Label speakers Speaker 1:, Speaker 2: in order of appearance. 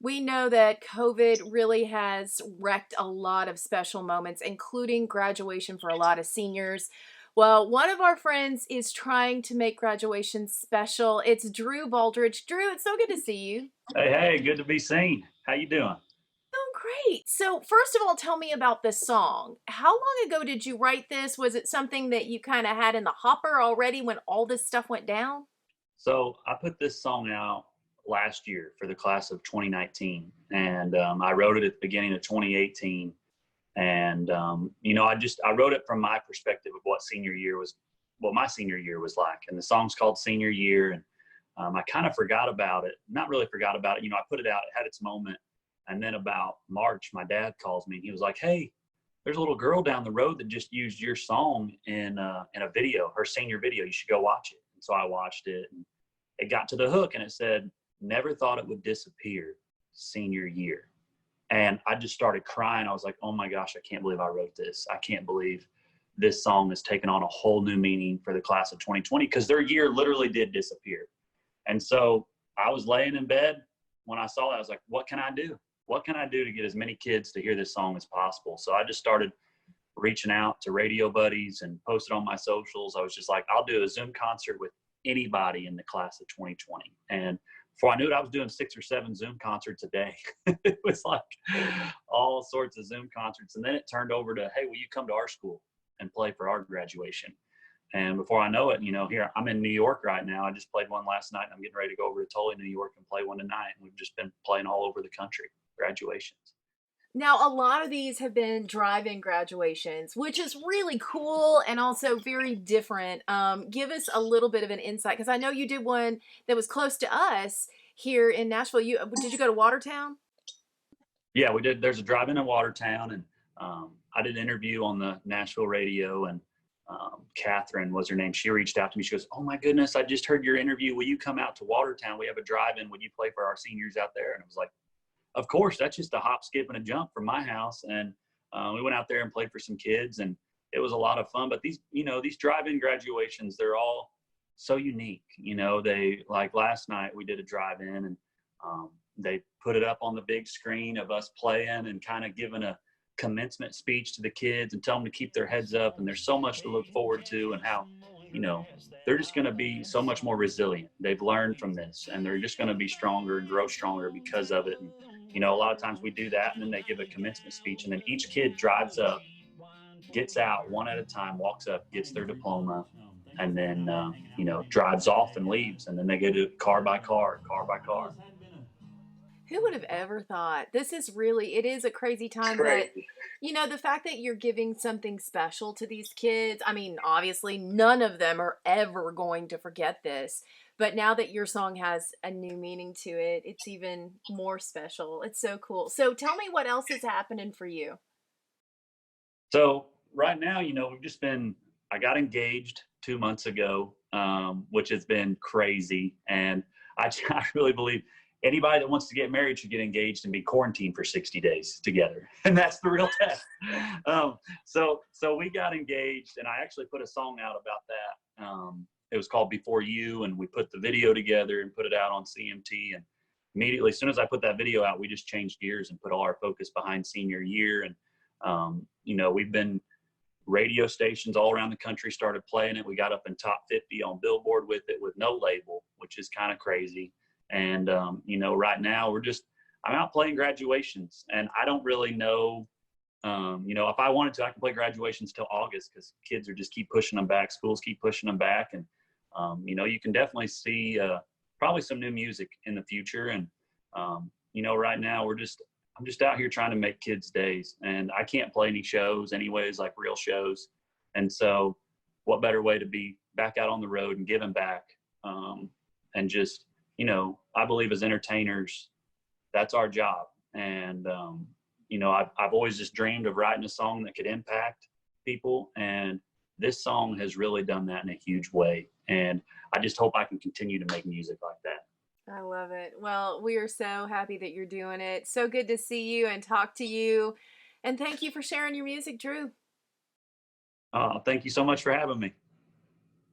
Speaker 1: We know that COVID really has wrecked a lot of special moments, including graduation for a lot of seniors. Well, one of our friends is trying to make graduation special. It's Drew Baldridge. Drew, it's so good to see you.
Speaker 2: Hey, hey, good to be seen. How you doing?
Speaker 1: Oh, great. So, first of all, tell me about this song. How long ago did you write this? Was it something that you kind of had in the hopper already when all this stuff went down?
Speaker 2: So I put this song out last year for the class of 2019, and I wrote it at the beginning of 2018. And I wrote it from my perspective of what my senior year was like. And the song's called Senior Year, and I kind of forgot about it. Not really forgot about it. I put it out. It had its moment, and then about March, my dad calls me. He was like, "Hey, there's a little girl down the road that just used your song in a video, her senior video. You should go watch it." And so I watched it, and it got to the hook, and it said, "Never thought it would disappear, senior year." And I just started crying. I was like, "Oh my gosh, I can't believe I wrote this. I can't believe this song has taken on a whole new meaning for the class of 2020," because their year literally did disappear. And so I was laying in bed when I saw that. I was like, what can I do? What can I do to get as many kids to hear this song as possible? So I just started reaching out to radio buddies and posted on my socials. I was just like, I'll do a Zoom concert with anybody in the class of 2020. And before I knew it, I was doing 6 or 7 Zoom concerts a day. It was like all sorts of Zoom concerts. And then it turned over to, hey, will you come to our school and play for our graduation? And before I know it, here I'm in New York right now. I just played one last night, and I'm getting ready to go over to Tully, New York, and play one tonight. And we've just been playing all over the country, graduations.
Speaker 1: Now, a lot of these have been drive-in graduations, which is really cool and also very different. Give us a little bit of an insight because I know you did one that was close to us here in Nashville. You did you go to Watertown?
Speaker 2: Yeah, we did. There's a drive-in in Watertown, and I did an interview on the Nashville radio, and Catherine was her name. She reached out to me. She goes, "Oh my goodness, I just heard your interview. Will you come out to Watertown? We have a drive-in. Would you play for our seniors out there?" And I was like, of course. That's just a hop, skip, and a jump from my house. And we went out there and played for some kids, and it was a lot of fun. But these drive-in graduations, they're all so unique. They, like last night, we did a drive-in, and they put it up on the big screen of us playing and kind of giving a commencement speech to the kids and tell them to keep their heads up. And there's so much to look forward to, and how, you know, they're just going to be so much more resilient. They've learned from this, and they're just going to be stronger and grow stronger because of it. And, a lot of times we do that, and then they give a commencement speech, and then each kid drives up, gets out one at a time, walks up, gets their diploma, and then, drives off and leaves. And then they go to car by car, car by car.
Speaker 1: Who would have ever thought? This is really, it is a crazy
Speaker 2: It's
Speaker 1: time, but
Speaker 2: crazy.
Speaker 1: the fact that you're giving something special to these kids, I mean, obviously, none of them are ever going to forget this. But now that your song has a new meaning to it, it's even more special. It's so cool. So tell me what else is happening for you.
Speaker 2: So right now, I got engaged 2 months ago, which has been crazy. And I really believe anybody that wants to get married should get engaged and be quarantined for 60 days together. And that's the real test. So we got engaged, and I actually put a song out about that. It was called Before You, and we put the video together and put it out on CMT. And immediately, as soon as I put that video out, we just changed gears and put all our focus behind senior year. And, we've been radio stations all around the country started playing it. We got up in top 50 on Billboard with it with no label, which is kind of crazy. And, right now I'm out playing graduations, and I don't really know, if I wanted to, I can play graduations till August, because kids are just keep pushing them back. Schools keep pushing them back. And, you can definitely see probably some new music in the future. And, right now I'm just out here trying to make kids' days, and I can't play any shows anyways, like real shows. And so what better way to be back out on the road and giving back, and just, I believe as entertainers, that's our job. And, I've always just dreamed of writing a song that could impact people. And this song has really done that in a huge way. And I just hope I can continue to make music like that.
Speaker 1: I love it. Well, we are so happy that you're doing it. So good to see you and talk to you. And thank you for sharing your music, Drew.
Speaker 2: Thank you so much for having me.